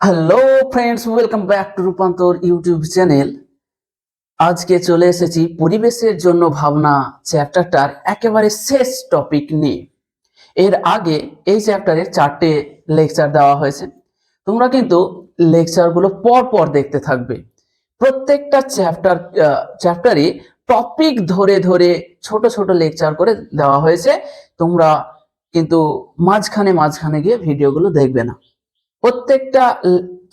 Hello friends, welcome back to রূপান্তর YouTube channel. আজকে চলে এসেছি পরিবেশের জন্য ভাবনা চ্যাপ্টারটার একেবারে শেষ টপিক নিয়ে। এর আগে এই চ্যাপ্টারের 4টে লেকচার দেওয়া হয়েছে। তোমরা কিন্তু লেকচারগুলো পর পর দেখতে থাকবে। প্রত্যেকটা চ্যাপ্টারে টপিক ধরে ধরে ছোট ছোট লেকচার করে দেওয়া হয়েছে। তোমরা কিন্তু মাঝখানে গিয়ে ভিডিওগুলো দেখবে না। প্রত্যেকটা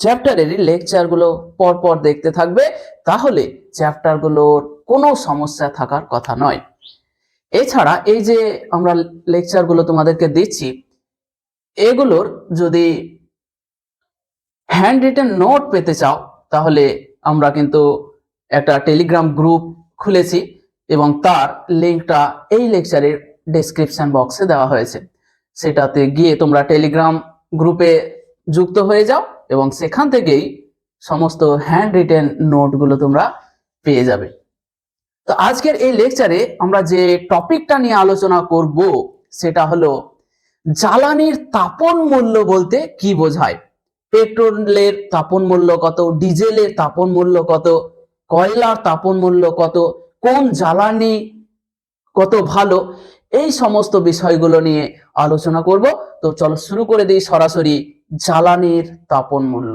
চ্যাপ্টারেরই লেকচারগুলো পরপর দেখতে থাকবে, তাহলে চ্যাপ্টারগুলোর কোনো সমস্যা থাকার কথা নয়। এছাড়া এই যে আমরা লেকচারগুলো তোমাদেরকে দিচ্ছি, এগুলোর যদি হ্যান্ড রিটেন নোট পেতে চাও, তাহলে আমরা কিন্তু একটা টেলিগ্রাম গ্রুপ খুলেছি এবং তার লিঙ্কটা এই লেকচারের ডেসক্রিপশন বক্সে দেওয়া হয়েছে। সেটাতে গিয়ে তোমরা টেলিগ্রাম গ্রুপে যুক্ত হয়ে যাও এবং সেখান থেকেই সমস্ত হ্যান্ড রিটেন নোটগুলো তোমরা পেয়ে যাবে। তো আজকের এই লেকচারে আমরা যে টপিকটা নিয়ে আলোচনা করব সেটা হলো জ্বালানির তাপন মূল্য বলতে কি বোঝায়। পেট্রোলের তাপন মূল্য কত, ডিজেলের তাপন মূল্য কত, কয়লার তাপন মূল্য কত, কোন জ্বালানি কত ভালো, এই সমস্ত বিষয়গুলো নিয়ে আলোচনা করব। তো চলো শুরু করে দিই সরাসরি জ্বালানির তাপন মূল্য।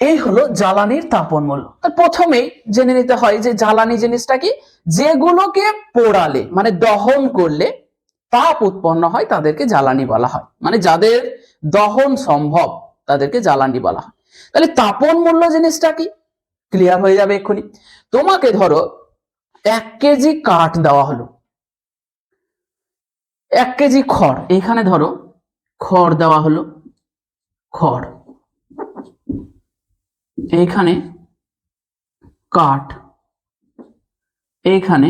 এই হলো জ্বালানির তাপন মূল্য। প্রথমেই জেনে নিতে হয় যে জ্বালানি জিনিসটা কি। যেগুলোকে পোড়ালে মানে দহন করলে তাপ উৎপন্ন হয় তাদেরকে জ্বালানি বলা হয়, মানে যাদের দহন সম্ভব তাদেরকে জ্বালানি বলা হয়। তাহলে তাপন মূল্য জিনিসটা কি ক্লিয়ার হয়ে যাবে এক্ষুনি। তোমাকে ধরো 1 কেজি কাঠ দেওয়া হলো, 1 কেজি খড়, এখানে ধরো খড় দেওয়া হলো, খড়, এইখানে কাঠ, এইখানে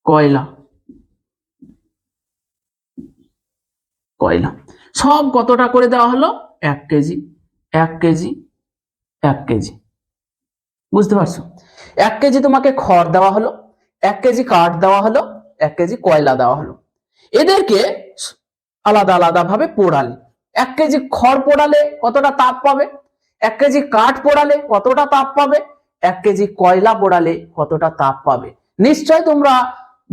কয়লা, কয়লা সব কতটা করে দেওয়া হলো 1 কেজি, 1 কেজি, 1 কেজি। বুঝতে পারছো? 1 কেজি তোমাকে খড় দেওয়া হলো, 1 কেজি কাঠ দেওয়া হলো, 1 কেজি কয়লা দেওয়া হলো। এদেরকে আলাদা আলাদা ভাবে পোড়ালে 1 কেজি খড় পোড়ালে কতটা তাপ পাবে, 1 কেজি কাঠ পোড়ালে কতটা তাপ পাবে, 1 কেজি কয়লা পোড়ালে কতটা তাপ পাবে। নিশ্চয় তোমরা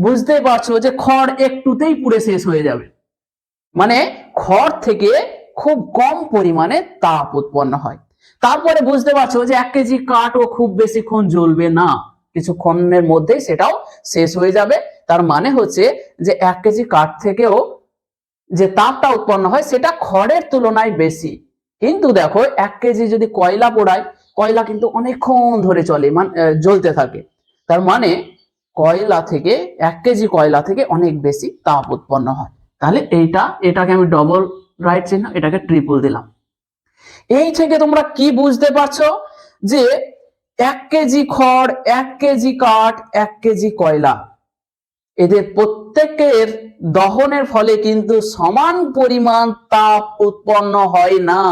বুঝতে পারছো যে খড় একটুতেই পুড়ে শেষ হয়ে যাবে, মানে খড় থেকে খুব কম পরিমাণে তাপ উৎপন্ন হয়। তারপরে বুঝতে পারছো যে 1 কেজি কাঠও খুব বেশিক্ষণ জ্বলবে না, কিছুক্ষণের মধ্যেই সেটাও শেষ হয়ে যাবে। তার মানে হচ্ছে যে 1 কেজি কাঠ থেকেও যে তাপটা উৎপন্ন হয় সেটা খড়ের তুলনায় বেশি। কিন্তু দেখো 1 কেজি যদি কয়লা পোড়ায়, কয়লা কিন্তু অনেকক্ষণ ধরে চলে, মানে জ্বলতে থাকে। তার মানে কয়লা থেকে 1 কেজি কয়লা থেকে অনেক বেশি তাপ উৎপন্ন হয়। তাহলে এটাকে আমি ডবল রাইট চিহ্ন, এটাকে ট্রিপল দিলাম। এই থেকে তোমরা কি বুঝতে পারছো যে 1 কেজি খড়, 1 কেজি কাঠ, 1 কেজি কয়লা, এদের প্রত্যেকের দহনের ফলে কিন্তু সমান পরিমাণ তাপ উৎপন্ন হয় না।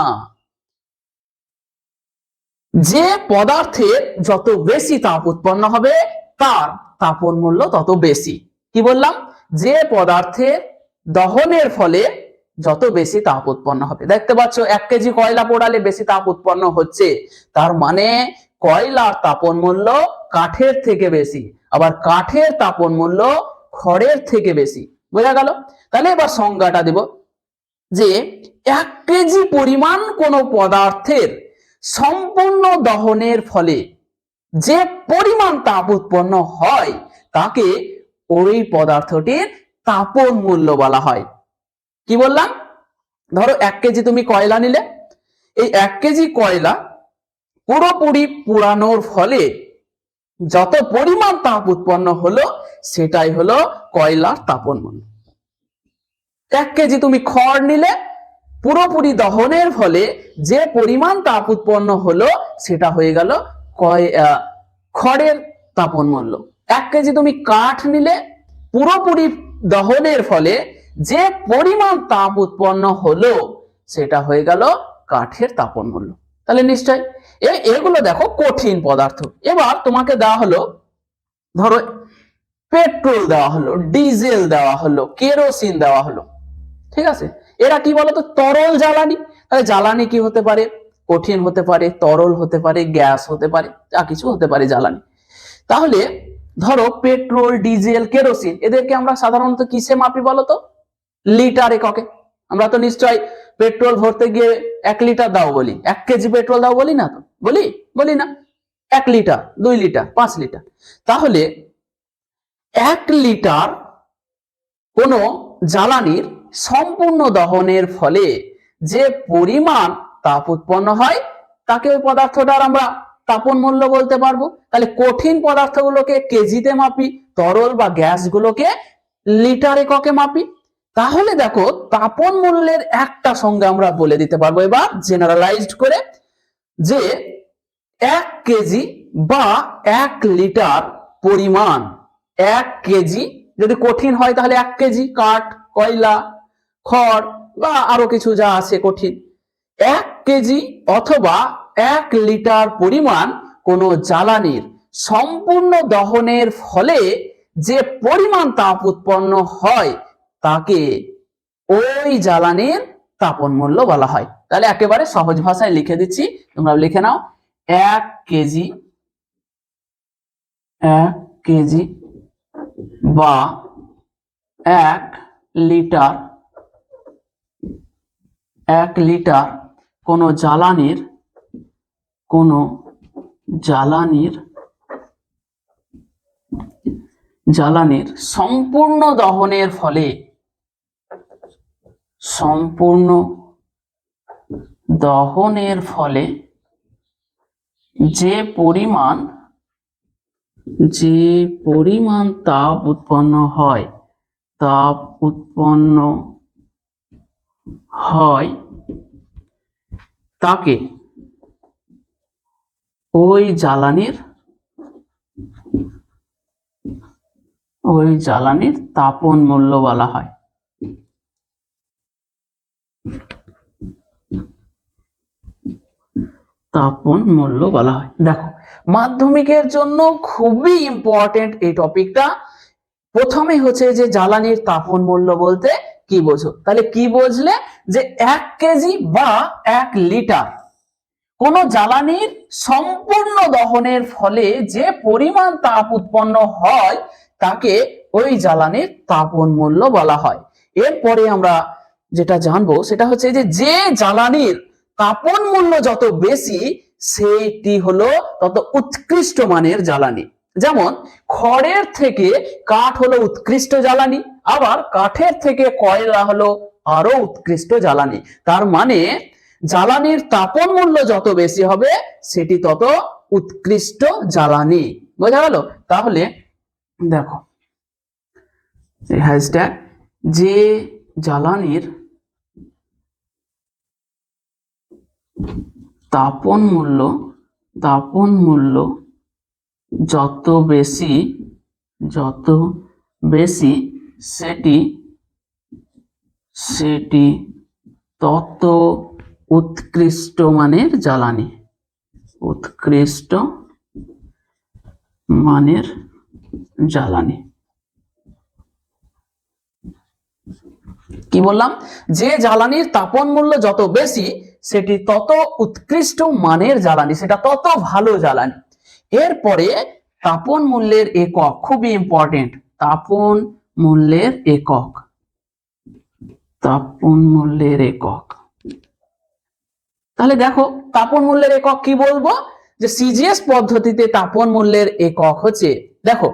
যে পদার্থের যত বেশি তাপ উৎপন্ন হবে তার তাপন মূল্য তত বেশি। কি বললাম? যে পদার্থের দহনের ফলে যত বেশি তাপ উৎপন্ন হবে। দেখতে পাচ্ছ 1 কেজি কয়লা পোড়ালে বেশি তাপ উৎপন্ন হচ্ছে, তার মানে কয়লার তাপন মূল্য কাঠের থেকে বেশি, আবার কাঠের তাপন মূল্য খড়ের থেকে বেশি। বোঝা গেল? তাহলে এবার সংজ্ঞাটা দেব যে 1 কেজি পরিমাণ কোনো পদার্থের সম্পূর্ণ দহনের ফলে যে পরিমাণ তাপ উৎপন্ন হয় তাকে ওই পদার্থটির তাপন মূল্য বলা হয়। কি বললাম? ধরো 1 কেজি তুমি কয়লা নিলে, এই 1 কেজি কয়লা পুরোপুরি পোড়ানোর ফলে যত পরিমাণ তাপ উৎপন্ন হলো সেটাই হলো কয়লার তাপন মূল্য। 1 কেজি তুমি খড় নিলে, পুরোপুরি দহনের ফলে যে পরিমাণ তাপ উৎপন্ন হলো সেটা হয়ে গেল খড়ের তাপন মূল্য। 1 কেজি তুমি কাঠ নিলে, পুরোপুরি দহনের ফলে যে পরিমাণ তাপ উৎপন্ন হলো সেটা হয়ে গেল কাঠের তাপন মূল্য। তাহলে নিশ্চয় এগুলো দেখো কঠিন পদার্থ। এবার তোমাকে দেওয়া হলো ধরো পেট্রোল দেওয়া হলো, ডিজেল দেওয়া হলো, কেরোসিন দেওয়া হলো। ঠিক আছে, এরা কি বলতো তরল জ্বালানি। তাহলে জ্বালানি কি হতে পারে, কঠিন হতে পারে, তরল হতে পারে, গ্যাস হতে পারে, যা কিছু হতে পারে জ্বালানি। তাহলে ধরো পেট্রোল, ডিজেল, কেরোসিন এদেরকে আমরা সাধারণত কিসে মাপি বলতো, লিটার এককে। আমরা তো নিশ্চয় পেট্রোল ভরতে গিয়ে 1 লিটার দাও বলি, 1 কেজি পেট্রোল দাও বলি না তো, বলি না। 1 লিটার, 2 লিটার, 5 লিটার। তাহলে 1 লিটার কোনো জ্বালানির সম্পূর্ণ দহনের ফলে যে পরিমাণ তাপ উৎপন্ন হয় তাকে ওই পদার্থটার আমরা তাপন মূল্য বলতে পারবো। তাহলে কঠিন পদার্থগুলোকে কেজিতে মাপি, তরল বা গ্যাসগুলোকে লিটার এককে মাপি। তাহলে দেখো তাপন মূল্যের একটা সংজ্ঞা আমরা বলে দিতে পারবো এবার জেনারেলাইজড করে, যে 1 কেজি বা 1 লিটার পরিমাণ, 1 কেজি যদি কঠিন হয় তাহলে 1 কেজি কাঠ, কয়লা, খড় বা আরো কিছু যা আছে কঠিন, 1 কেজি অথবা 1 লিটার পরিমাণ কোনো জ্বালানির সম্পূর্ণ দহনের ফলে যে পরিমাণ তাপ উৎপন্ন হয় তাকে ওই জ্বালানির তাপন মূল্য বলা হয়। তাহলে একেবারে সহজ ভাষায় লিখে দিচ্ছি, তোমরা লিখে নাও। 1 কেজি বা 1 লিটার, 1 লিটার কোনো জ্বালানির সম্পূর্ণ দহনের ফলে যে পরিমাণ তাপ উৎপন্ন হয় তাকে ওই জ্বালানির তাপন মূল্য বলা হয়। দেখো মাধ্যমিকের জন্য খুবই ইম্পর্টেন্ট এই টপিকটা। প্রথমে হচ্ছে যে জ্বালানির তাপন মূল্য বলতে কি বোঝো, তাহলে কি বুঝলে, যে 1 কেজি বা 1 লিটার কোন জ্বালানির সম্পূর্ণ দহনের ফলে যে পরিমাণ তাপ উৎপন্ন হয় তাকে ওই জ্বালানির তাপন মূল্য বলা হয়। এরপরে আমরা যেটা জানবো সেটা হচ্ছে যে জ্বালানির তাপন মূল্য যত বেশি সেটি হলো তত উৎকৃষ্ট মানের জ্বালানি। যেমন খড়ের থেকে কাঠ হলো উৎকৃষ্ট জ্বালানি, আবার কাঠের থেকে কয়লা হলো আরো উৎকৃষ্ট জ্বালানি। তার মানে জ্বালানির তাপন মূল্য যত বেশি হবে সেটি তত উৎকৃষ্ট জ্বালানি। বোঝা গেল? তাহলে দেখো হ্যাশট্যাগ, যে জ্বালানির তাপন মূল্য যত বেশি সেটি তত উৎকৃষ্ট মানের জ্বালানি। কি বললাম, যে জ্বালানির তাপন মূল্য যত বেশি সেটি তত উৎকৃষ্ট মানের জ্বালানি, সেটা তত ভালো জ্বালানি। এরপরে তাপন মূল্যের একক, খুবই ইম্পর্টেন্ট, তাপন মূল্যের একক। তাহলে দেখো তাপন মূল্যের একক কি বলবো, যে সিজিএস পদ্ধতিতে তাপন মূল্যের একক হচ্ছে, দেখো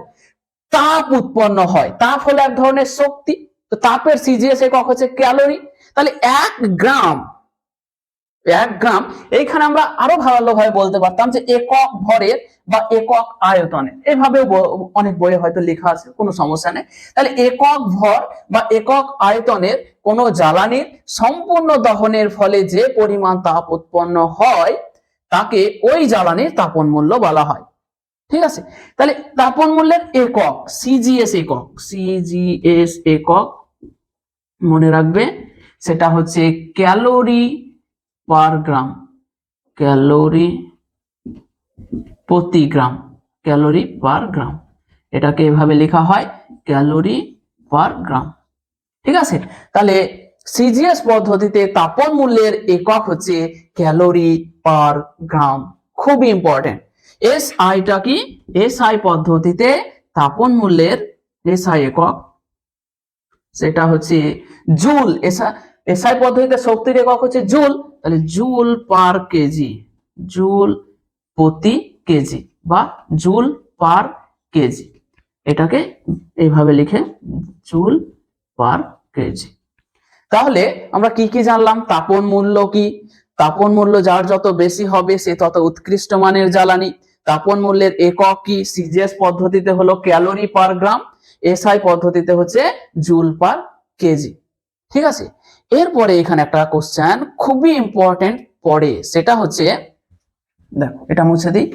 তাপ উৎপন্ন হয়, তাপ হলো এক ধরনের শক্তি, তো তাপের সিজিএস একক হচ্ছে ক্যালোরি। তাহলে 1 গ্রাম, এইখানে আমরা আরো ভালোভাবে বলতে পারতাম যে একক ভরের বা একক আয়তনের, এভাবেও অনেক বইয়ে হয়তো লেখা আছে, কোনো সমস্যা নেই। তাহলে একক ভর বা একক আয়তনের কোন জ্বালানির সম্পূর্ণ দহনের ফলে যে পরিমাণ তাপ উৎপন্ন হয় তাকে ওই জ্বালানির তাপন মূল্য বলা হয়। ঠিক আছে, তাহলে তাপন মূল্যের একক সিজিএস একক মনে রাখবে, সেটা হচ্ছে ক্যালোরি পার গ্রাম, ক্যালোরি প্রতি গ্রাম, ক্যালোরি পার গ্রাম। এটাকে এভাবে লেখা হয় ক্যালোরি পার গ্রাম। ঠিক আছে, তাহলে সিজিএস পদ্ধতিতে তাপন মূল্যের একক হচ্ছে ক্যালোরি পার গ্রাম, খুবই ইম্পর্টেন্ট। এসআইটা কি? এসআই পদ্ধতিতে তাপন মূল্যের এসআই একক সেটা হচ্ছে জুল। এসআই পদ্ধতিতে শক্তির একক হচ্ছে জুল, তাহলে জুল পার কেজি, জুল প্রতি কেজি বা জুল পার কেজি, এটাকে এইভাবে লিখে জুল পার কেজি। তাহলে আমরা কি কি জানলাম? তাপন মূল্য কি? তাপন মূল্য যার যত বেশি হবে সে তত উৎকৃষ্ট মানের জ্বালানি। তাপন মূল্যের একক কি? সিজিএস পদ্ধতিতে হলো ক্যালোরি পার গ্রাম, এসআই পদ্ধতিতে হচ্ছে জুল পার কেজি। ঠিক আছে, এরপরে এখানে একটা কোশ্চেন খুবই ইম্পর্টেন্ট পড়ে, সেটা হচ্ছে, দেখো এটা মুছে দিই।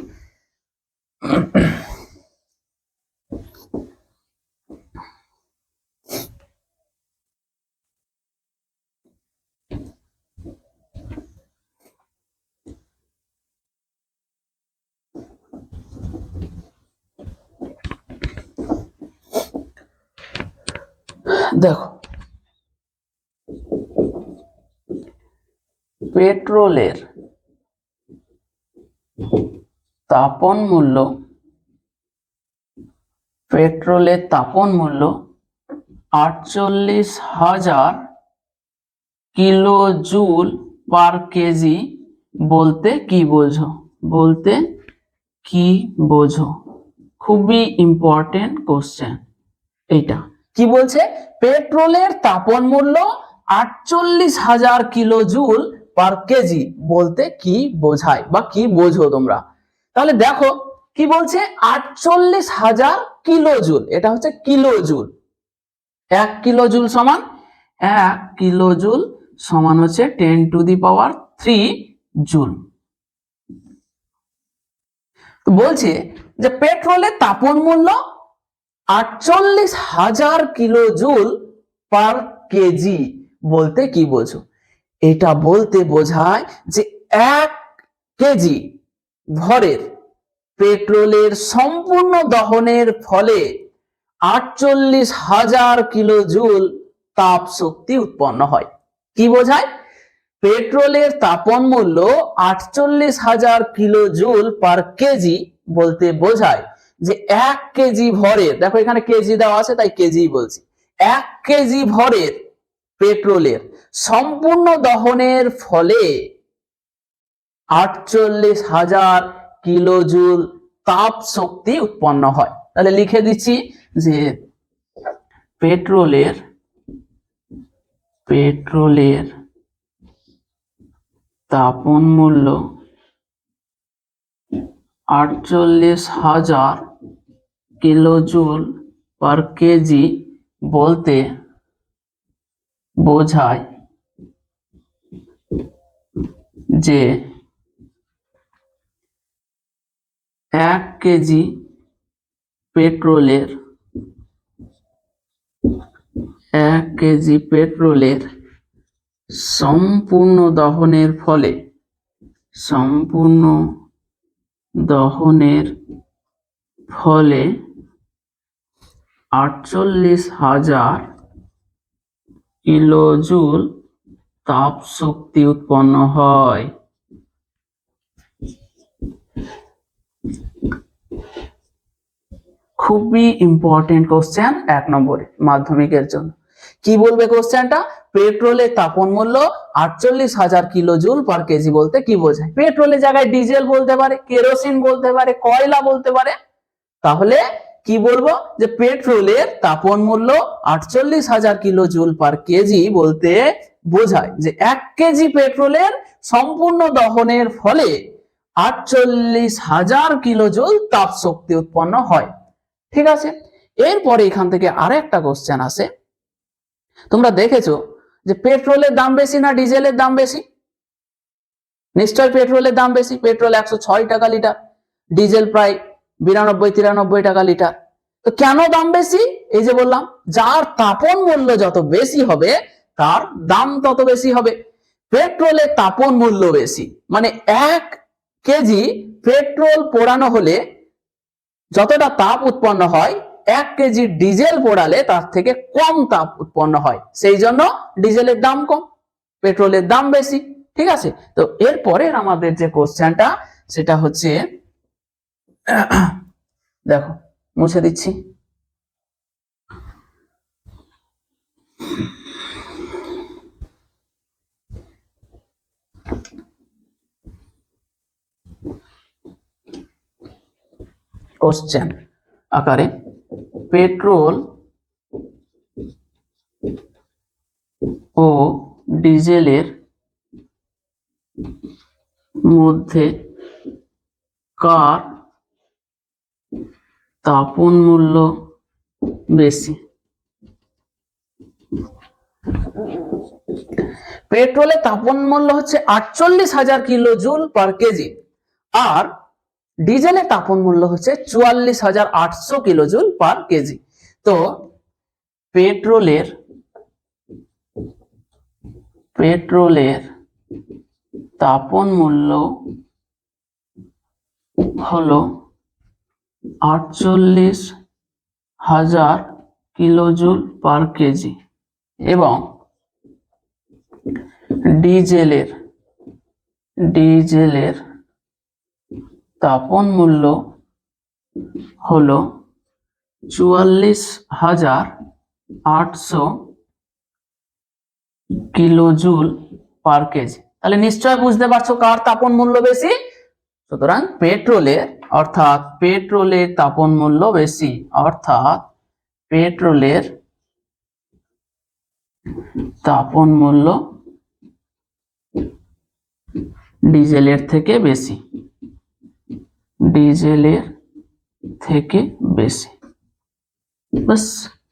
দেখো, পেট্রোলের তাপন মূল্য, পেট্রোলের তাপন মূল্য 48,000 কিলো জুল পার কেজি বলতে কি বোঝো? বলতে কি বোঝো? খুবই ইম্পর্টেন্ট কোশ্চেন এইটা। কি বলছে? পেট্রোলের তাপন মূল্য 48,000 কিলো জুল পার কেজি বলতে কি বোঝায় বা কি বোঝো তোমরা? তাহলে দেখো কি বলছে, 48,000 কিলো জুল, এটা হচ্ছে কিলো জুল। 1 কিলো জুল সমান 1 কিলো জুল সমান হচ্ছে 10⁻³ জুল। তো বলছে যে পেট্রোলের তাপন মূল্য 48,000 কিলো জুল পার কেজি বলতে কি বোঝো? এটা বলতে বোঝায় যে 1 কেজি ভরের পেট্রোলের সম্পূর্ণ দহনের ফলে 48,000 কিলো জুল তাপ শক্তি উৎপন্ন হয়। কি বোঝায়? পেট্রোলের তাপন মূল্য 48,000 কিলো জুল পার কেজি বলতে বোঝায় যে 1 কেজি ভরের, দেখো এখানে কেজি দেওয়া আছে তাই কেজি বলছি, 1 কেজি ভরের পেট্রোলের সম্পূর্ণ দহনের ফলে 48,000 কিলো জুল তাপ শক্তি উৎপন্ন হয়। তাহলে লিখে দিচ্ছি যে পেট্রোলের তাপন মূল্য 48,000 কিলো জুল পার কেজি বলতে বোঝায় যে 1 কেজি পেট্রোলের 1 কেজি পেট্রোলের সম্পূর্ণ দহনের ফলে 48,000 কিলো জুল তাপ শক্তি উৎপন্ন হয়। খুবই ইম্পর্টেন্ট কোশ্চেন 1 নম্বরে মাধ্যমিকের জন্য। কি বলবে কোশ্চেনটা? পেট্রোলের তাপন মূল্য 48,000 কিলো জুল পার কেজি বলতে কি বোঝায়? পেট্রোলের জায়গায় ডিজেল বলতে পারে, কেরোসিন বলতে পারে, কয়লা বলতে পারে। তাহলে কি বলবো? যে পেট্রোলের তাপন মূল্য 48,000 কিলো জুল পার কেজি বলতে বোঝায় যে 1 কেজি পেট্রোলের সম্পূর্ণ দহনের ফলে 48,000 কিলো জুল তাপ শক্তি উৎপন্ন হয়। ঠিক আছে, এরপরে এখান থেকে আরেকটা কোশ্চেন আসে। তোমরা দেখেছো যে পেট্রোলের দাম বেশি না ডিজেলের দাম বেশি? নিশ্চয় পেট্রোলের দাম বেশি। পেট্রোল 106 টাকা লিটার, ডিজেল প্রায় 92-93 টাকা লিটার। তো কেন দাম বেশি? এই যে বললাম, যার তাপন মূল্য যত বেশি হবে তার দাম তত বেশি হবে। পেট্রোলের তাপন মূল্য বেশি, মানে 1 কেজি পেট্রোল পোড়ানো হলে যতটা তাপ উৎপন্ন হয় 1 কেজি ডিজেল পোড়ালে তার থেকে কম তাপ উৎপন্ন হয়, সেই জন্য ডিজেলের দাম কম, পেট্রোলের দাম বেশি। ঠিক আছে, তো এরপরে আমাদের যে কোশ্চেনটা সেটা হচ্ছে, দেখো মুছে দিচ্ছি, কোশ্চেন আকারে, পেট্রোল ও ডিজেলের মধ্যে কার তাপন মূল্য বেশি? পেট্রোলের তাপন মূল্য হচ্ছে 48,000 কিলো জুল পার কেজি, আর ডিজেলের তাপন মূল্য হচ্ছে 44,800 কিলো জুল পার কেজি। তো পেট্রোলের তাপন মূল্য হলো 48,000 কিলো জুল পার কেজি, এবং ডিজেলের তাপন মূল্য হলো 44,800 কিলো জুল পার কেজি। তাহলে নিশ্চয় বুঝতে পারছো কার তাপন মূল্য বেশি। সুতরাং পেট্রোলের তাপন মূল্য বেশি, অর্থাৎ পেট্রোলের তাপন মূল্য ডিজেলের থেকে বেশি, বাস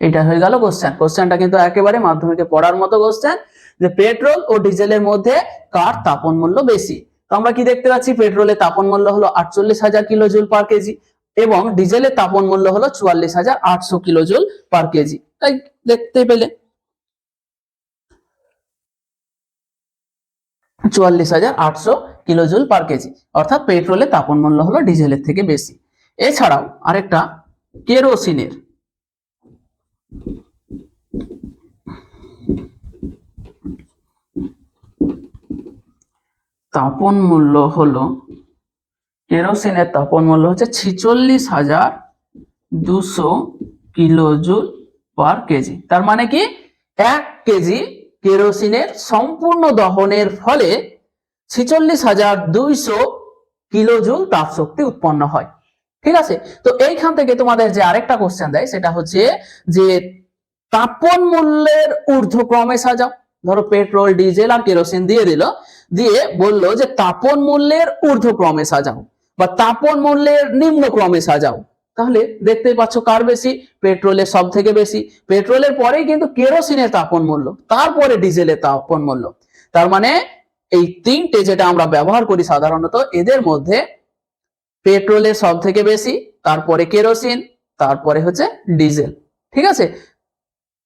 এটা হয়ে গেল কোশ্চেন। কোশ্চেনটা কিন্তু একেবারে মাধ্যমিকে পড়ার মতো কোশ্চেন, যে পেট্রোল ও ডিজেলের মধ্যে কার তাপন মূল্য বেশি। তো আমরা কি দেখতে পাচ্ছি, পেট্রোলের তাপন মূল্য হলো 48,000 কিলো জুল পার কেজি, এবং ডিজেলের তাপন মূল্য হলো 44,800 কিলো জুল পার কেজি। তাই দেখতে পেলে 44,800 কিলো জুল পার কেজি, অর্থাৎ পেট্রোলের তাপন মূল্য হলো ডিজেলের থেকে বেশি। এছাড়াও আরেকটা, কেরোসিনের তাপন মূল্য হলো 46,200 কিলো জুল পার কেজি। তার মানে কি, 1 কেজি কেরোসিনের সম্পূর্ণ দহনের ফলে 46,200 কিলো জুল তাপ শক্তি উৎপন্ন হয়। ঠিক আছে, তো এইখান থেকে তোমাদের যে আরেকটা কোশ্চেন দেয় সেটা হচ্ছে যে তাপন মূল্যের ঊর্ধ্বক্রমে সাজাও। ধরো পেট্রোল, ডিজেল আর কেরোসিন দিয়ে দিল, দিয়ে বললো যে তাপন মূল্যের ঊর্ধ্বক্রমে সাজাও বা তাপন মূল্যের নিম্নক্রমে সাজাও। তাহলে দেখতেই পাচ্ছ কার বেশি, পেট্রোলের সব থেকে বেশি। পেট্রোলের পরেই কিন্তু কেরোসিনের তাপন মূল্য, তারপরে ডিজেলের তাপন মূল্য। তার মানে এই তিনটে যেটা আমরা ব্যবহার করি সাধারণত, এদের মধ্যে পেট্রোলের সব থেকে বেশি, তারপরে কেরোসিন, তারপরে হচ্ছে ডিজেল। ঠিক আছে,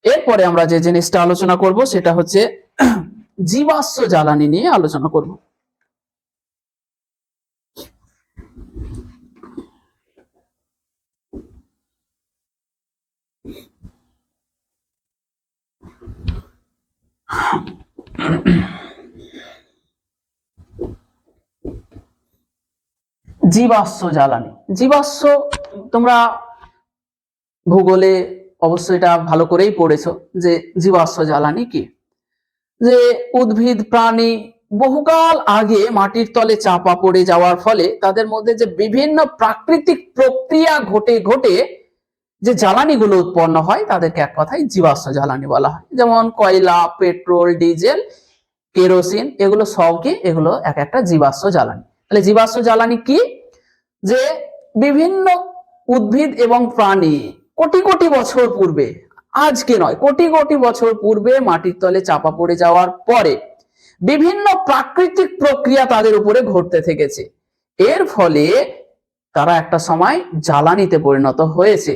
এরপরে আমরা যে জিনিসটা আলোচনা করব সেটা হচ্ছে জীবাশ্ম জ্বালানি নিয়ে আলোচনা করব। জীবাশ্ম জ্বালানি, জীবাশ্ম তোমরা ভূগোলে অবশ্যই এটা ভালো করেই পড়েছো যে জীবাশ্ম জ্বালানি কি। যে উদ্ভিদ প্রাণী বহুকাল আগে মাটির তলে চাপা পড়ে যাওয়ার ফলে তাদের মধ্যে যে বিভিন্ন প্রাকৃতিক প্রক্রিয়া ঘটে ঘটে যে জ্বালানিগুলো উৎপন্ন হয় তাদেরকে এক কথায় জীবাশ্ম জ্বালানি বলা হয়। যেমন কয়লা, পেট্রোল, ডিজেল, কেরোসিন, এগুলো সবকে এগুলো এক একটা জীবাশ্ম জ্বালানি। তাহলে জীবাশ্ম জ্বালানি কি, যে বিভিন্ন উদ্ভিদ এবং প্রাণী কোটি কোটি বছর পূর্বে, আজকে নয়, কোটি কোটি বছর পূর্বে মাটির তলে চাপা পড়ে যাওয়ার পরে বিভিন্ন প্রাকৃতিক প্রক্রিয়া তাদের উপরে ঘটতে থেকেছে, এর ফলে তারা একটা সময় জ্বালানিতে পরিণত হয়েছে।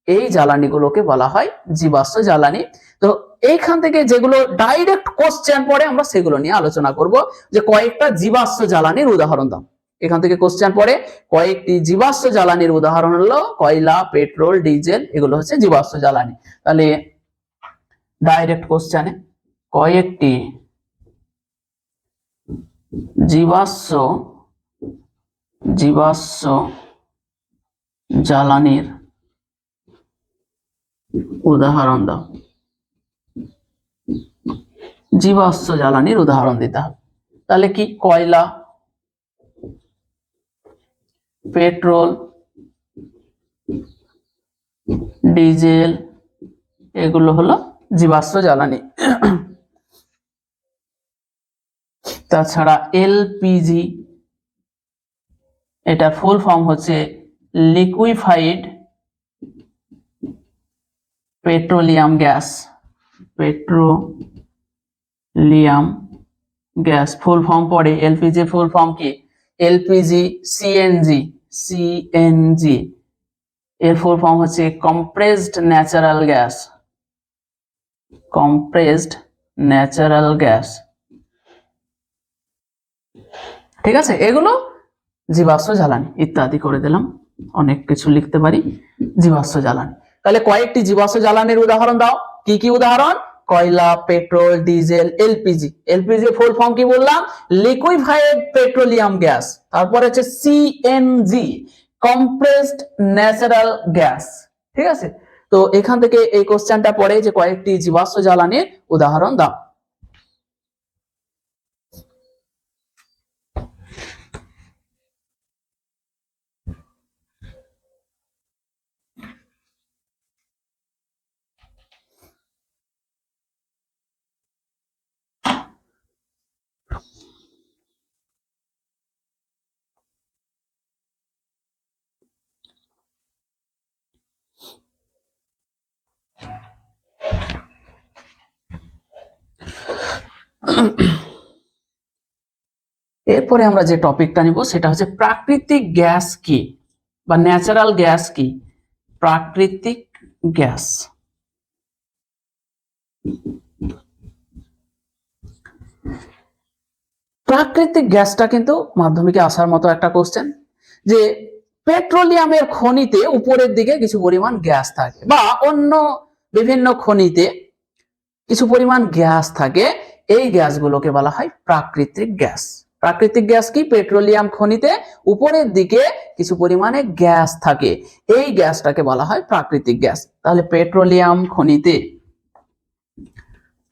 এই জ্বালানিগুলোকে বলা হয় জীবাশ্ম জ্বালানি। তো এইখান থেকে যেগুলো ডাইরেক্ট কোশ্চেন পড়ে আমরা সেগুলো নিয়ে আলোচনা করব, যে কয়েকটা জীবাশ্ম জ্বালানির উদাহরণ দাও। এখান থেকে কোশ্চেন পড়ে কয়েকটি জীবাশ্ম জ্বালানির উদাহরণ হলো কয়লা, পেট্রোল, ডিজেল, এগুলো হচ্ছে জীবাশ্ম জ্বালানি। তাহলে ডাইরেক্ট কোশ্চেনে কয়েকটি জীবাশ্ম জ্বালানির উদাহরণ দাও। জীবাশ্ম জ্বালানির উদাহরণ দিতে হবে। তাহলে কি, কয়লা, পেট্রোল, ডিজেল, এগুলো হলো জীবাশ্ম জ্বালানি। তাছাড়া এলপিজি, এটা ফুল ফর্ম হচ্ছে liquefied petroleum gas. Petroleum gas full form পড়ে। এলপিজি ফুল ফর্ম কি? এলপিজি সিএনজি এর ফুল ফর্ম হচ্ছে compressed natural gas. Compressed natural gas, ঠিক আছে। এগুলো জীবাশ্ম জ্বালানি ইত্যাদি করে দিলাম, অনেক কিছু লিখতে পারি জীবাশ্ম জ্বালানি। তাহলে কয়েকটি জীবাশ্ম জ্বালানির উদাহরণ দাও। কি কি উদাহরণ? কয়লা, petrol, diesel, LPG. LPG full form কি বললাম? Liquefied petroleum gas. তারপর হচ্ছে সিএনজি, কম্প্রেসড ন্যাচারাল গ্যাস, ঠিক আছে। তো এখান থেকে এই কোশ্চেনটা পড়ে যে কয়েকটি জীবাশ্ম জ্বালানির উদাহরণ দাও। এরপরে আমরা যে টপিকটা নিব সেটা হচ্ছে প্রাকৃতিক গ্যাস কি বা ন্যাচারাল গ্যাস কি। প্রাকৃতিক গ্যাস, প্রাকৃতিক গ্যাসটা কিন্তু মাধ্যমিকে আসার মতো একটা কোশ্চেন, যে পেট্রোলিয়ামের খনিতে উপরের দিকে কিছু পরিমাণ গ্যাস থাকে বা অন্য বিভিন্ন খনিতে কিছু পরিমাণ গ্যাস থাকে, এই গ্যাসগুলোকে বলা হয় প্রাকৃতিক গ্যাস। প্রাকৃতিক গ্যাস কি? পেট্রোলিয়াম খনিতে উপরের দিকে কিছু পরিমাণে গ্যাস থাকে, এই গ্যাসটাকে বলা হয় প্রাকৃতিক গ্যাস। তাহলে পেট্রোলিয়াম খনিতে,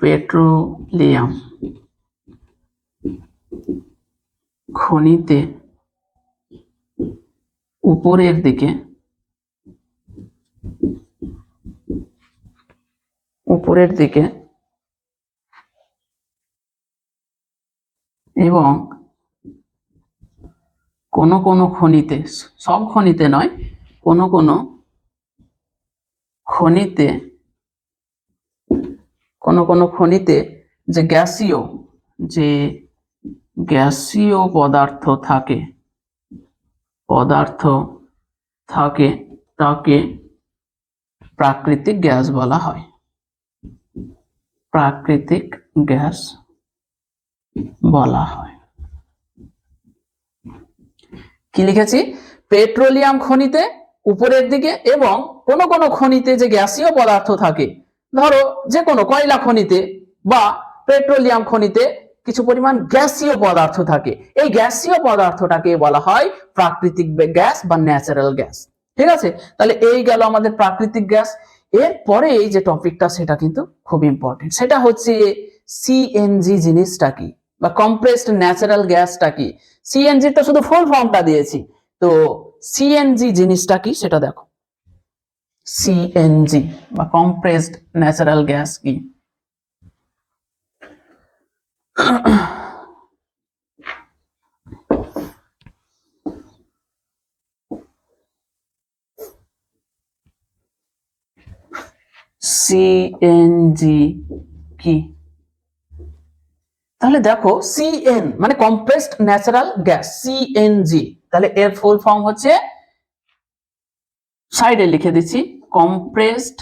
পেট্রোলিয়াম খনিতে উপরের দিকে এবং কোন কোন খনিতে, সব খনিতে নয়, কোন কোন খনিতে যে গ্যাসীয় পদার্থ থাকে তাকে প্রাকৃতিক গ্যাস বলা হয়। প্রাকৃতিক গ্যাস বলা হয়। কি লিখেছি? পেট্রোলিয়াম খনিতে উপরের দিকে এবং কোন কোন খনিতে যে গ্যাসীয় পদার্থ থাকে, ধরো যে কোনো কয়লা খনিতে বা পেট্রোলিয়াম খনিতে কিছু পরিমাণ গ্যাসীয় পদার্থ থাকে, এই গ্যাসীয় পদার্থটাকে বলা হয় প্রাকৃতিক গ্যাস বা ন্যাচারাল গ্যাস, ঠিক আছে। তাহলে এই গেল আমাদের প্রাকৃতিক গ্যাস। এরপরে এই যে টপিকটা সেটা কিন্তু খুব ইম্পর্টেন্ট, সেটা হচ্ছে সিএনজি জিনিসটা কি বা কম্প্রেসড ন্যাচারাল গ্যাসটা কি। সিএনজি তো শুধু ফুল ফর্মটা দিয়েছি, তো সিএনজি জিনিসটা কি সেটা দেখো। সিএনজি বা কম্প্রেসড ন্যাচারাল গ্যাস কি? সিএনজি কি? তাহলে দেখো, সিএন মানে কম্প্রেসড ন্যাচারাল গ্যাস, সিএনজি, তাহলে এর ফুল ফর্ম হচ্ছে, সাইডে লিখে দিচ্ছি, কম্প্রেসড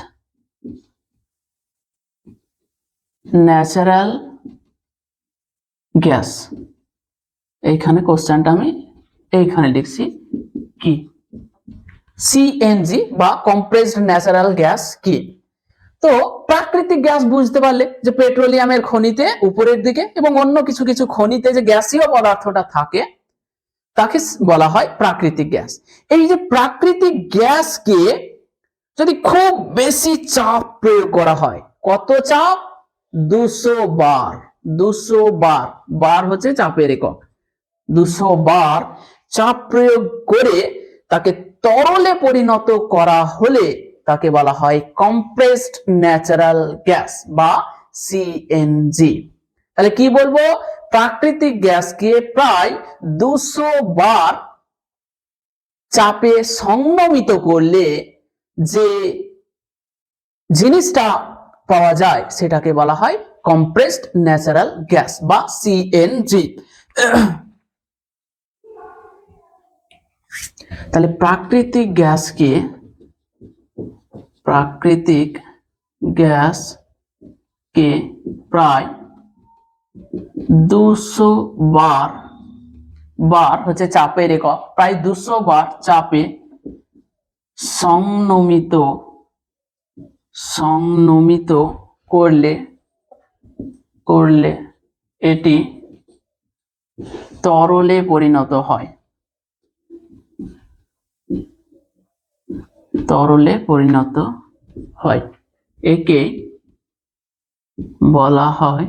ন্যাচারাল গ্যাস। এইখানে কোশ্চেনটা আমি এইখানে লিখছি কি, সিএনজি বা কম্প্রেসড ন্যাচারাল গ্যাস কি। তো প্রাকৃতিক গ্যাস বুঝতে পারলে যে পেট্রোলিয়ামের খনিতে উপরের দিকে এবং অন্য কিছু কিছু খনিতে যে গ্যাসীয় পদার্থটা থাকে তাকে বলা হয় প্রাকৃতিক গ্যাস। এই যে প্রাকৃতিক গ্যাসকে যদি খুব বেশি চাপ প্রয়োগ করা হয়, কত চাপ, 200 বার, 200 বার, বার হচ্ছে চাপের একক, 200 বার চাপ প্রয়োগ করে তাকে তরলে পরিণত করা হলে তাকে বলা হয় কম্প্রেসড ন্যাচারাল গ্যাস বা সিএনজি। তাহলে কি বলবো, প্রাকৃতিক গ্যাসকে প্রায় 200 বার চাপে সংনমিত করলে যে জিনিসটা পাওয়া যায় সেটাকে বলা হয় কম্প্রেসড ন্যাচারাল গ্যাস বা সিএনজি। তাহলে প্রাকৃতিক গ্যাসকে প্রায় 200 বার, বার হচ্ছে চাপের একক, প্রায় 200 বার চাপে সংনমিত করলে এটি তরলে পরিণত হয়, তরলে পরিণত হয়। একে বলা হয়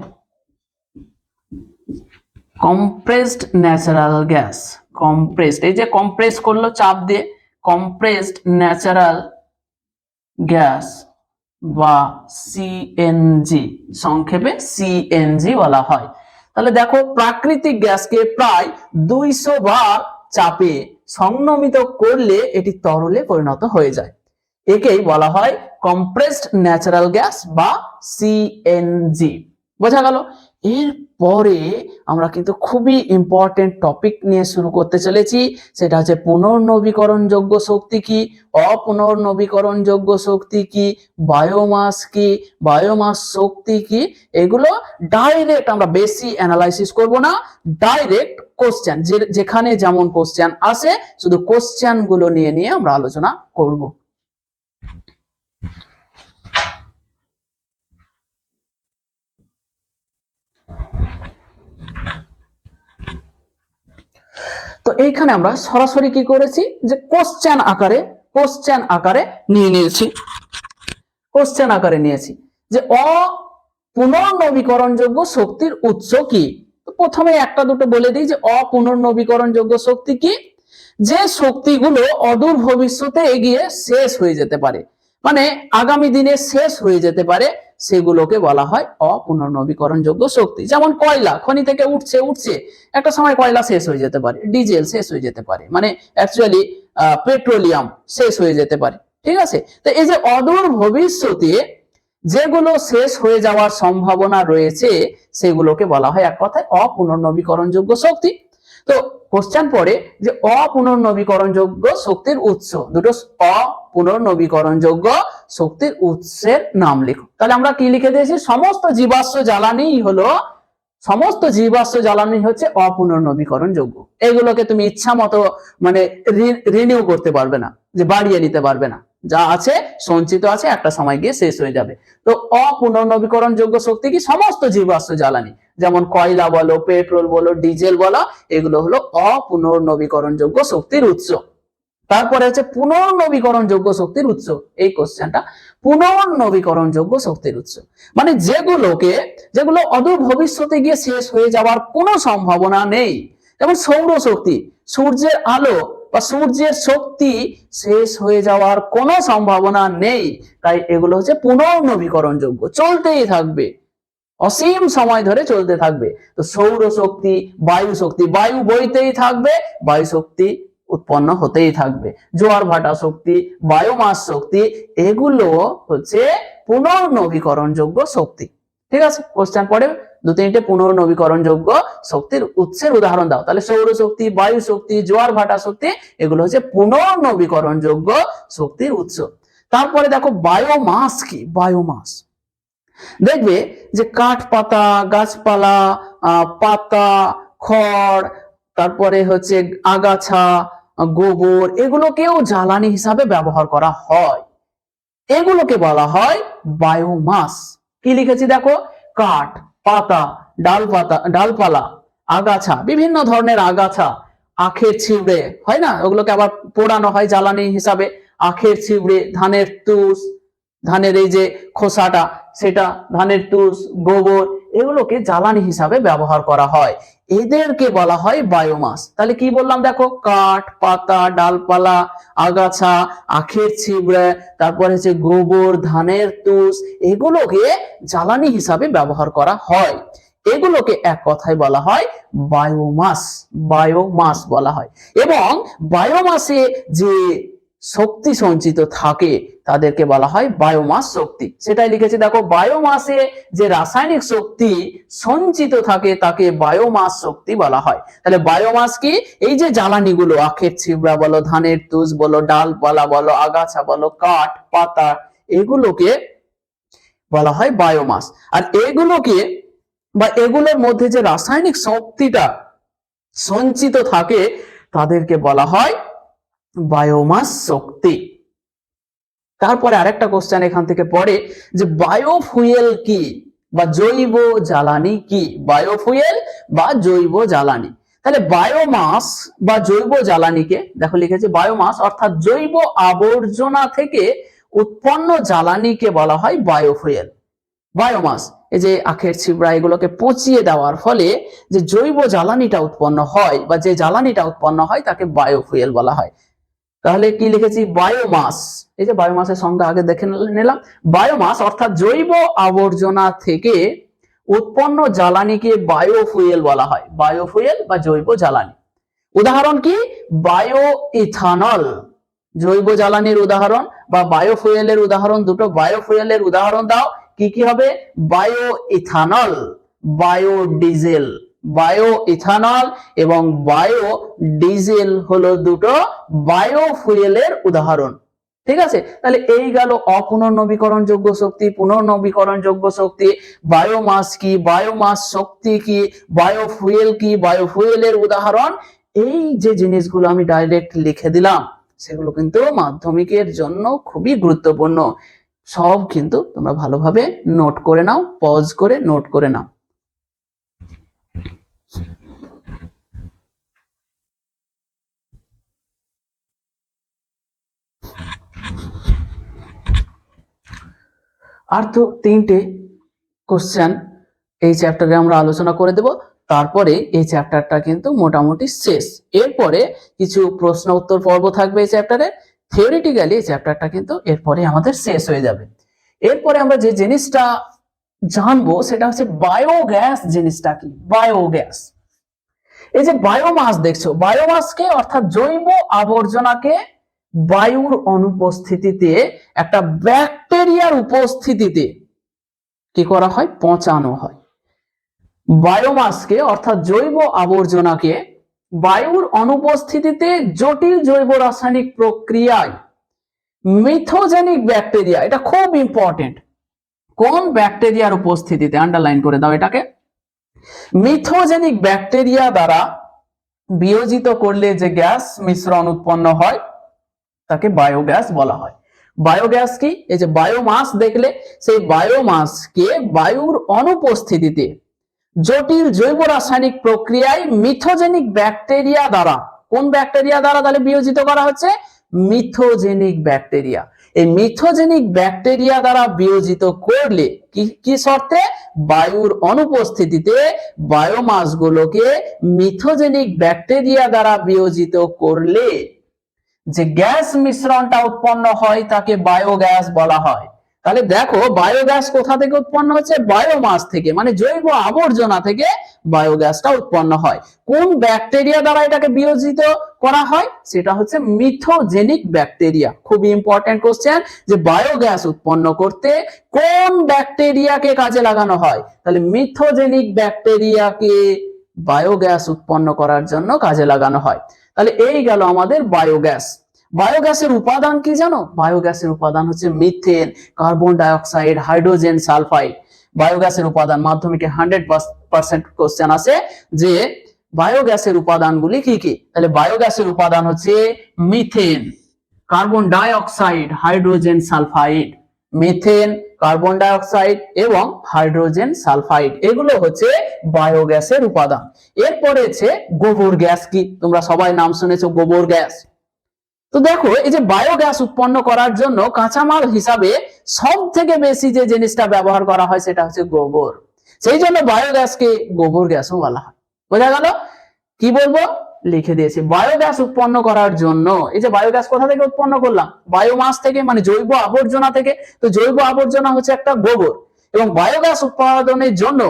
কম্প্রেসড ন্যাচারাল গ্যাস। কম্প্রেসড, এই যে কম্প্রেস করলো চাপ দিয়ে, কম্প্রেসড ন্যাচারাল গ্যাস বা সিএনজি, সংক্ষেপে সিএনজি বলা হয়। তাহলে দেখো প্রাকৃতিক গ্যাসকে প্রায় 200 বার চাপে সংনমিত করলে এটি তরলে পরিণত হয়ে যায়, একেই বলা হয় কম্প্রেসড ন্যাচারাল গ্যাস বা সিএনজি। বোঝা গেল? এরপরে আমরা কিন্তু খুবই ইম্পর্টেন্ট টপিক নিয়ে শুরু করতে চলেছি, সেটা হচ্ছে পুনর্নবীকরণযোগ্য শক্তি কি, অপুনর্নবীকরণযোগ্য শক্তি কি, বায়োমাস কি, বায়োমাস শক্তি কি। এগুলো ডাইরেক্ট আমরা বেশি অ্যানালাইসিস করব না, ডাইরেক্ট কোশ্চেন, যেখানে যেমন কোশ্চেন আসে শুধু কোশ্চেন গুলো নিয়ে নিয়ে আমরা আলোচনা করব। তো এইখানে আমরা সরাসরি কি করেছি, যে কোশ্চেন আকারে নিয়ে নিয়েছি, কোশ্চেন আকারে নিয়েছি যে অপুনর্নবীকরণযোগ্য শক্তির উৎস কি। তো প্রথমে একটা দুটো বলে দিই যে অপুনর্নবীকরণযোগ্য শক্তি কি, যে শক্তিগুলো অদূর ভবিষ্যতে এগিয়ে শেষ হয়ে যেতে পারে, মানে আগামী দিনে শেষ হয়ে যেতে পারে, সেগুলোকে বলা হয় অপুনর্নবীকরণযোগ্য শক্তি। যেমন কয়লা খনি থেকে উঠছে একটা সময় কয়লা শেষ হয়ে যেতে পারে, ডিজেল শেষ হয়ে যেতে পারে, মানে অ্যাকচুয়ালি পেট্রোলিয়াম শেষ হয়ে যেতে পারে, ঠিক আছে। তো এই যে অদূর ভবিষ্যতে যেগুলো শেষ হয়ে যাওয়ার সম্ভাবনা রয়েছে সেগুলোকে বলা হয় এক কথায় অপুনর্নবীকরণযোগ্য শক্তি। তো কোশ্চেন পড়ে যে অপুনর্নবীকরণযোগ্য শক্তির উৎস, দুটো অপুনর্নবীকরণযোগ্য শক্তির উৎসের নাম লিখো। তাহলে আমরা কি লিখে দিয়েছি, সমস্ত জীবাশ্ম জ্বালানি হচ্ছে অপুনর্নবীকরণযোগ্য। এগুলোকে তুমি ইচ্ছা মতো মানে রিনিউ করতে পারবে না, যে বাড়িয়ে নিতে পারবে না, যা আছে সঞ্চিত আছে, একটা সময় গিয়ে শেষ হয়ে যাবে। তো অপুনর্নবীকরণযোগ্য শক্তি কি, সমস্ত জীবাশ্ম জ্বালানি, যেমন কয়লা বলো, পেট্রোল বলো, ডিজেল বলো, এগুলো হলো অপুনর্নবীকরণযোগ্য শক্তির উৎস। তারপরে হচ্ছে পুনর্নবীকরণযোগ্য শক্তির উৎস। এই কোশ্চেনটা পুনর্নবীকরণযোগ্য শক্তির উৎস মানে যেগুলো অদূর ভবিষ্যতে গিয়ে শেষ হয়ে যাওয়ার কোনো সম্ভাবনা নেই, যেমন সৌরশক্তি, সূর্যের আলো বা সূর্যের শক্তি শেষ হয়ে যাওয়ার কোনো সম্ভাবনা নেই, তাই এগুলো হচ্ছে পুনর্নবীকরণযোগ্য, চলতেই থাকবে, অসীম সময় ধরে চলতে থাকবে। তো সৌরশক্তি, বায়ু শক্তি, বায়ু বইতেই থাকবে, বায়ু শক্তি উৎপন্ন হতেই থাকবে, জোয়ার ভাটা শক্তি, বায়োমাস শক্তি, এগুলো হচ্ছে পুনর্নবীকরণযোগ্য শক্তি। ঠিক আছে, কোশ্চেন পড়ে দু তিনটে পুনর্নবীকরণযোগ্য শক্তির উৎসের উদাহরণ দাও। তাহলে সৌরশক্তি, বায়ু শক্তি, জোয়ার ভাটা শক্তি, এগুলো হচ্ছে পুনর্নবীকরণযোগ্য শক্তির উৎস। তারপরে দেখো বায়োমাস কি, বায়োমাস দেখবে যে কাঠ পাতা, গাছপালা, পাতা, খড়, তারপরে হচ্ছে আগাছা, গোবর, এগুলোকেও জ্বালানি হিসাবে ব্যবহার করা হয়। এগুলোকে বলা হয় বায়োমাস। কি লিখেছি দেখো, কাঠ, পাতা, ডালপালা, আগাছা, বিভিন্ন ধরনের আগাছা, আখের ছিবড়ে হয় না, ওগুলোকে আবার পোড়ানো হয় জ্বালানি হিসাবে। আখের ছিবড়ে, ধানের তুষ, ধানের এই যে খোসাটা সেটা, ধানের তুষ, গোবর, এগুলোকে জ্বালানি হিসাবে ব্যবহার করা হয়। এদেরকে বলা হয় বায়োমাস। তাহলে কি বললাম দেখো, কাঠ, পাতা, ডালপালা, আগাছা, আখের ছিবড়ে, তারপরে হচ্ছে গোবর, ধানের তুষ, এগুলোকে জ্বালানি হিসাবে ব্যবহার করা হয়। এগুলোকে এক কথায় বলা হয় বায়োমাস। বায়োমাস বলা হয়। এবং বায়োমাসে যে শক্তি সঞ্চিত থাকে তাদেরকে বলা হয় বায়োমাস শক্তি। সেটাই লিখেছি দেখো, বায়োমাসে যে রাসায়নিক শক্তি সঞ্চিত থাকে তাকে বায়োমাস শক্তি বলা হয়। তাহলে বায়োমাস কি, এই যে জ্বালানিগুলো, আখের ছিবড়া বলো, ধানের তুষ বলো, ডালপালা বলো, আগাছা বলো, কাঠ, পাতা, এগুলোকে বলা হয় বায়োমাস। আর এগুলোকে বা এগুলোর মধ্যে যে রাসায়নিক শক্তিটা সঞ্চিত থাকে তাদেরকে বলা হয় বায়োমাস শক্তি। তারপরে আরেকটা কোশ্চেন এখান থেকে পড়ে যে বায়োফুয়েল কি বা জৈব জ্বালানি কি। বায়োফুয়েল বা জৈব জ্বালানি। তাহলে বায়োমাস বা জৈব জ্বালানিকে দেখো লিখেছে, বায়োমাস অর্থাৎ জৈব আবর্জনা থেকে উৎপন্ন জ্বালানিকে বলা হয় বায়োফুয়েল। বায়োমাস, এই যে আখের ছিবড়া, এগুলোকে পচিয়ে দেওয়ার ফলে যে জৈব জ্বালানিটা উৎপন্ন হয় বা যে জ্বালানিটা উৎপন্ন হয় তাকে বায়োফুয়েল বলা হয়। তাহলে কি লিখেছি, বায়োমাস, এই যে বায়োমাসের সংজ্ঞা আগে দেখে নিলাম। বায়োমাস অর্থাৎ জৈব আবর্জনা থেকে উৎপন্ন জ্বালানিকে বায়োফুয়েল বলা হয়। বায়োফুয়েল বা জৈব জ্বালানি। উদাহরণ কি, বায়ো ইথানল, জৈব জ্বালানির উদাহরণ বা বায়োফুয়েলের উদাহরণ দুটো। বায়োফুয়েলের উদাহরণ দাও, কি কি হবে, bio ethanol, bio diesel. Bio ethanol এবং বায়ো ডিজেল হলো দুটো বায়োফুয়েলের উদাহরণ। ঠিক আছে, তাহলে এই গেল অপুনর্নবীকরণযোগ্য শক্তি, পুনর্নবীকরণযোগ্য শক্তি, বায়োমাস কি, বায়োমাস শক্তি কি, বায়োফুয়েল কি, বায়োফুয়েলের উদাহরণ। এই যে জিনিসগুলো আমি ডাইরেক্ট লিখে দিলাম সেগুলো কিন্তু মাধ্যমিকের জন্য খুবই গুরুত্বপূর্ণ। সব কিন্তু তোমরা ভালোভাবে নোট করে নাও, পজ করে নোট করে নাও। আর তো তিনটে কোশ্চেন এই চ্যাপ্টারে আমরা আলোচনা করে দেব, তারপরে এই চ্যাপ্টারটা কিন্তু মোটামুটি শেষ। এরপরে কিছু প্রশ্ন উত্তর পর্ব থাকবে এই চ্যাপ্টারে। থিওরিটিক্যালি এই চ্যাপ্টারটা কিন্তু এরপরে আমাদের শেষ হয়ে যাবে। এরপরে আমরা যে জিনিসটা জানবো সেটা হচ্ছে বায়োগ্যাস জিনিসটা কি। বায়োগ্যাস, এই যে বায়োমাস দেখছো, বায়োমাসকে অর্থাৎ জৈব আবর্জনাকে বায়ুর অনুপস্থিতিতে একটা ব্যাকটেরিয়ার উপস্থিতিতে কি করা হয়, পচানো হয়। বায়োমাসকে অর্থাৎ জৈব আবর্জনাকে বায়ুর অনুপস্থিতিতে জটিল জৈব রাসায়নিক প্রক্রিয়ায় মিথোজেনিক ব্যাকটেরিয়া, এটা খুব ইম্পর্টেন্ট, কোন ব্যাকটেরিয়ার উপস্থিতিতে, আন্ডারলাইন করে দাও এটাকে, মিথোজেনিক ব্যাকটেরিয়া দ্বারা বিয়োজিত করলে যে গ্যাস মিশ্রণ উৎপন্ন হয় তাকে বায়োগ্যাস বলা হয়। বায়োগ্যাস কি, এই যে বায়োমাস দেখলে, সেই বায়োমাসকে বায়ুর অনুপস্থিতিতে জটিল জৈব রাসায়নিক প্রক্রিয়ায় মিথোজেনিক ব্যাকটেরিয়া দ্বারা, কোন ব্যাকটেরিয়া দ্বারা তাহলে বিয়োজিত করা হচ্ছে, মিথোজেনিক ব্যাকটেরিয়া। এই মিথোজেনিক ব্যাকটেরিয়া দ্বারা বিয়োজিত করলে কি শর্তে, বায়ুর অনুপস্থিতিতে বায়োমাসগুলোকে মিথোজেনিক ব্যাকটেরিয়া দ্বারা বিয়োজিত করলে যে গ্যাস মিশ্রণটা উৎপন্ন হয় তাকে বায়োগ্যাস বলা হয়। তাহলে দেখো বায়োগ্যাস কোথা থেকে উৎপন্ন হচ্ছে, বায়োমাস থেকে, মানে জৈব আবর্জনা থেকে বায়োগ্যাসটা উৎপন্ন হয়। কোন ব্যাকটেরিয়া দ্বারা এটাকে বিয়োজিত করা হয়, সেটা হচ্ছে মিথোজেনিক ব্যাকটেরিয়া। খুবই ইম্পর্টেন্ট কোশ্চেন, যে বায়োগ্যাস উৎপন্ন করতে কোন ব্যাকটেরিয়াকে কাজে লাগানো হয়, তাহলে মিথোজেনিক ব্যাকটেরিয়াকে বায়োগ্যাস উৎপন্ন করার জন্য কাজে লাগানো হয়। তাহলে এই গেল আমাদের বায়োগ্যাস। বায়োগ্যাসের উপাদান কি জানো, বায়োগ্যাসের উপাদান হচ্ছে methane, carbon dioxide, hydrogen sulphide. বায়োগ্যাসের উপাদান মাধ্যমিকে 100% কোশ্চেন আছে যে বায়োগ্যাসের উপাদানগুলি কি কি? তাহলে বায়োগ্যাসের উপাদান হচ্ছে methane, carbon dioxide, hydrogen sulphide. Methane, carbon dioxide এবং হাইড্রোজেন সালফাইড, এগুলো হচ্ছে বায়োগ্যাসের উপাদান। এরপরে হচ্ছে গোবর গ্যাস। কি তোমরা সবাই নাম শুনেছো গোবর গ্যাস? তো দেখো, এই যে বায়োগ্যাস উৎপন্ন করার জন্য কাঁচামাল হিসাবে সব থেকে বেশি যে জিনিসটা ব্যবহার করা হয় সেটা হচ্ছে গোবর। সেই জন্য বায়োগ্যাসকে গোবর গ্যাসও বলা হয়। বোঝা গেল? কি বলবো, লিখে দিয়েছি। বায়োগ্যাস উৎপন্ন করার জন্য, এই যে বায়োগ্যাস কোথা থেকে উৎপন্ন করলাম? বায়োমাস থেকে, মানে জৈব আবর্জনা থেকে। তো জৈব আবর্জনা হচ্ছে একটা গোবর, এবং বায়োগ্যাস উৎপাদনের জন্য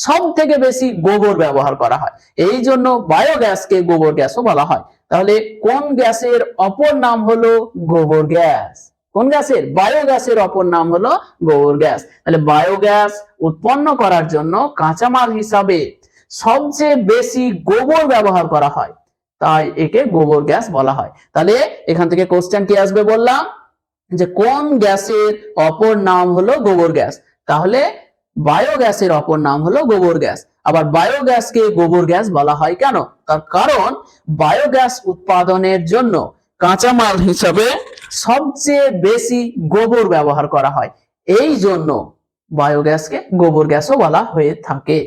সব থেকে বেশি গোবর ব্যবহার করা হয়, এই জন্য বায়োগ্যাসকে গোবর গ্যাসও বলা হয়। তাহলে কোন গ্যাসের অপর নাম হলো গোবর গ্যাস? কোন গ্যাসের? বায়োগ্যাসের অপর নাম হলো গোবর গ্যাস। তাহলে বায়োগ্যাস উৎপন্ন করার জন্য কাঁচামাল হিসাবে সবচেয়ে বেশি গোবর ব্যবহার করা হয়, তাই একে গোবর গ্যাস বলা হয়। তাহলে এখান থেকে কোশ্চেন কি আসবে বললাম, যে কোন গ্যাসের অপর নাম হলো গোবর গ্যাস? তাহলে বায়োগ্যাসের অপর নাম হলো গোবর গ্যাস। আবার বায়োগ্যাসকে গোবর গ্যাস বলা হয় কেন? তার কারণ বায়োগ্যাস উৎপাদনের জন্য কাঁচামাল হিসাবে সবচেয়ে বেশি গোবর ব্যবহার করা হয়, এই জন্য বায়োগ্যাসকে গোবর গ্যাসও বলা হয়ে থাকে।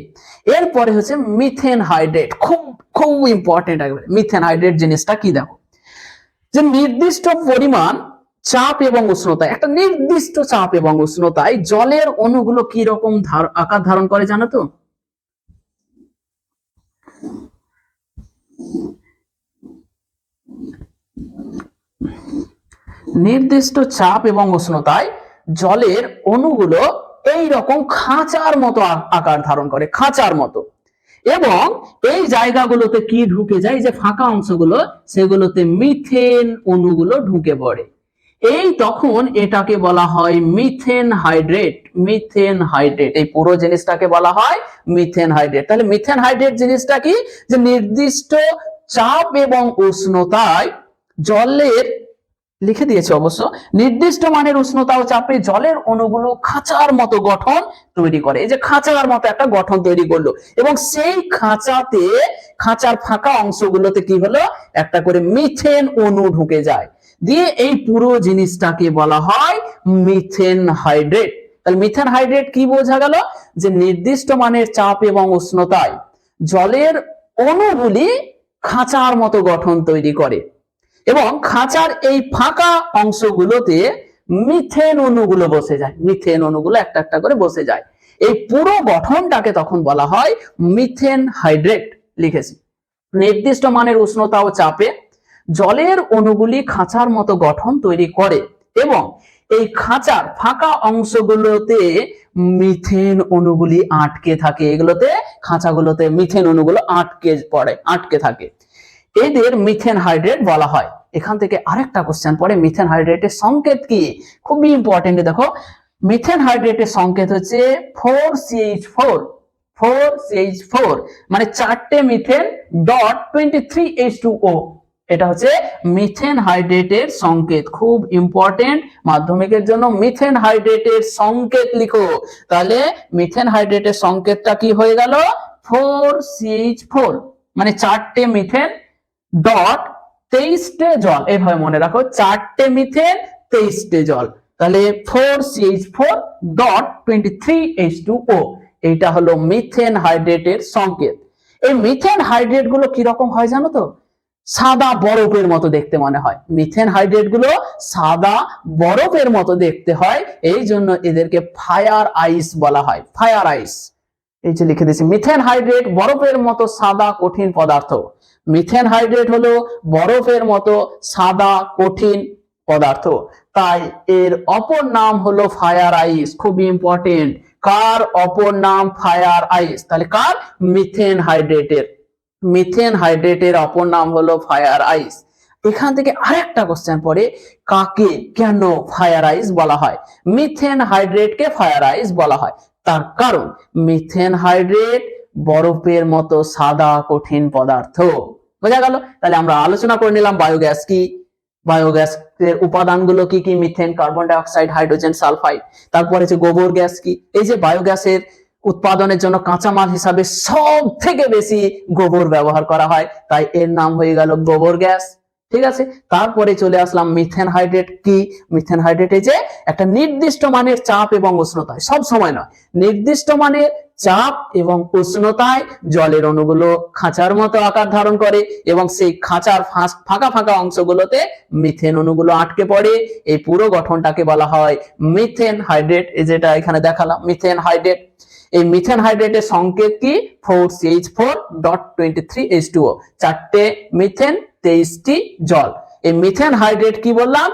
এরপরে হচ্ছে মিথেন হাইড্রেট। খুব খুব ইম্পর্টেন্ট একবারে। মিথেন হাইড্রেট জিনিসটা কি? দেখো, যে নির্দিষ্ট পরিমাণ চাপ এবং উষ্ণতায়, একটা নির্দিষ্ট চাপ এবং উষ্ণতায় জলের অণুগুলো কি রকম আকার ধারণ করে জানো তো? নির্দিষ্ট চাপ এবং উষ্ণতায় জলের অণুগুলো এই রকম খাঁচার মতো আকার ধারণ করে, খাঁচার মতো। এবং এই জায়গাগুলোতে কি ঢুকে যায়? যে ফাঁকা অংশগুলো, সেগুলোতে মিথেন অণুগুলো ঢুকে পড়ে। এই তখন এটাকে বলা হয় মিথেন হাইড্রেট। মিথেন হাইড্রেট, এই পুরো জিনিসটাকে বলা হয় মিথেন হাইড্রেট। তাহলে মিথেন হাইড্রেট জিনিসটা কি? যে নির্দিষ্ট চাপ এবং উষ্ণতায় জলের, লিখে দিয়েছে অবশ্য, নির্দিষ্ট মানের উষ্ণতা ও চাপে জলের অণুগুলো খাঁচার মতো গঠন তৈরি করে। এই যে খাঁচার মতো একটা গঠন তৈরি করলো, এবং সেই খাঁচাতে, খাঁচার ফাঁকা অংশগুলোতে কি হলো? একটা করে মিথেন অণু ঢুকে যায়, দিয়ে এই পুরো জিনিসটাকে বলা হয় মিথেন হাইড্রেট। তাহলে মিথেন হাইড্রেট কি বোঝা গেল? যে নির্দিষ্ট মানের চাপ এবং উষ্ণতায় জলের অণুগুলি খাঁচার মতো গঠন তৈরি করে, এবং খাঁচার এই ফাঁকা অংশগুলোতে মিথেন অণুগুলো বসে যায়। মিথেন অণুগুলো একটা একটা করে বসে যায়। এই পুরো গঠনটাকে তখন বলা হয় মিথেন হাইড্রেট। লিখেছি, নির্দিষ্ট মানের উষ্ণতা ও চাপে জলের অণুগুলি খাঁচার মতো গঠন তৈরি করে, এবং এই খাঁচার ফাঁকা অংশগুলোতে মিথেন অণুগুলি আটকে থাকে। এগুলোতে, খাঁচাগুলোতে মিথেন অণুগুলো আটকে থাকে। এদের মিথেন হাইড্রেট বলা হয়। এখান থেকে আরেকটা কোশ্চেন পড়ে, মিথেন হাইড্রেটের সংকেত কি? খুবই ইম্পর্টেন্ট। দেখো, মিথেন হাইড্রেটের সংকেত হচ্ছে 4CH4। 4CH4 মানে 4টে মিথেন ডট 23H2O। এটা হচ্ছে মিথেন হাইড্রেটের সংকেত। খুব ইম্পর্টেন্ট, মাধ্যমিকের জন্য মিথেন হাইড্রেটের সংকেত লিখো। তাহলে মিথেন হাইড্রেটের সংকেতটা কি হয়ে গেল? 4CH4 মানে 4টে মিথেন ডট 23টে জল। এভাবে মনে রাখো, 4টে মিথেন 23টে জল। তাহলে 4CH4 ডট 23H2O, এইটা হলো মিথেন হাইড্রেটের সংকেত। এই মিথেন হাইড্রেট গুলো কিরকম হয় জানো তো? সাদা বরফের মতো দেখতে মনে হয়। মিথেন হাইড্রেট গুলো সাদা বরফের মতো দেখতে হয়, এই জন্য এদেরকে ফায়ার আইস বলা হয়। ফায়ার আইস, এই যে লিখে দিয়েছি, মিথেন হাইড্রেট বরফের মতো সাদা কঠিন পদার্থ। মিথেন হাইড্রেট হলো বরফের মতো সাদা কঠিন পদার্থ, তাই এর অপর নাম হলো ফায়ার আইস। খুব ইম্পর্টেন্ট, কার অপর নাম? Fire ice. তাহলে কার? মিথেন হাইড্রেটের। মিথেন হাইড্রেটের অপর নাম হলো ফায়ার আইস। এখান থেকে আরেকটা কোশ্চেন পড়ে, কাকে, কেন ফায়ার আইস বলা হয়? মিথেন হাইড্রেটকে ফায়ার আইস বলা হয় তার কারণ মিথেন হাইড্রেট বরফের মতো সাদা কঠিন পদার্থ। বোঝা গেল? তাহলে আমরা আলোচনা করে নিলাম বায়োগ্যাস কি, বায়োগ্যাসের উপাদানগুলো কি কি? Methane, carbon dioxide, hydrogen sulphide. তারপরে যে গোবর গ্যাস কি। এই যে বায়োগ্যাসের উৎপাদনের জন্য কাঁচামাল হিসাবে সব থেকে বেশি গোবর ব্যবহার করা হয়, তাই এর নাম হয়ে গেল গোবর গ্যাস। ঠিক আছে, তারপরে চলে আসলাম মিথেন হাইড্রেট। কি মিথেন হাইড্রেট? এই যে একটা নির্দিষ্ট মানের চাপ এবং উষ্ণতায়, সব সময় নয়, নির্দিষ্ট মানের চাপ এবং উষ্ণতায় জলের অণুগুলো খাঁচার মতো আকার ধারণ করে এবং সেই খাঁচার ফাঁকা ফাঁকা অংশগুলোতে মিথেন অণুগুলো আটকে পড়ে। এই পুরো গঠনটাকে বলা হয় মিথেন হাইড্রেট। এই যেটা এখানে দেখালাম মিথেন হাইড্রেট। এই মিথেন হাইড্রেটের সংকেত কি? 4CH4.23H2O, 4টে মিথেন 23টি জল। এই মিথেন হাইড্রেট কি বললাম?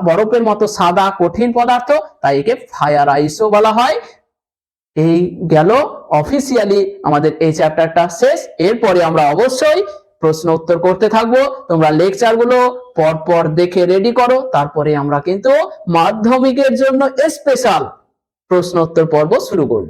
বরফের মতো সাদা কঠিন পদার্থ, তাই একে ফায়ার আইসও বলা হয়। এই গেল অফিসিয়ালি আমাদের এই চ্যাপ্টারটা শেষ। এরপরে আমরা অবশ্যই প্রশ্ন উত্তর করতে থাকবো। তোমরা লেকচারগুলো পরপর দেখে রেডি করো, তারপরে আমরা কিন্তু মাধ্যমিকের জন্য স্পেশাল প্রশ্ন উত্তর পর্ব শুরু করব।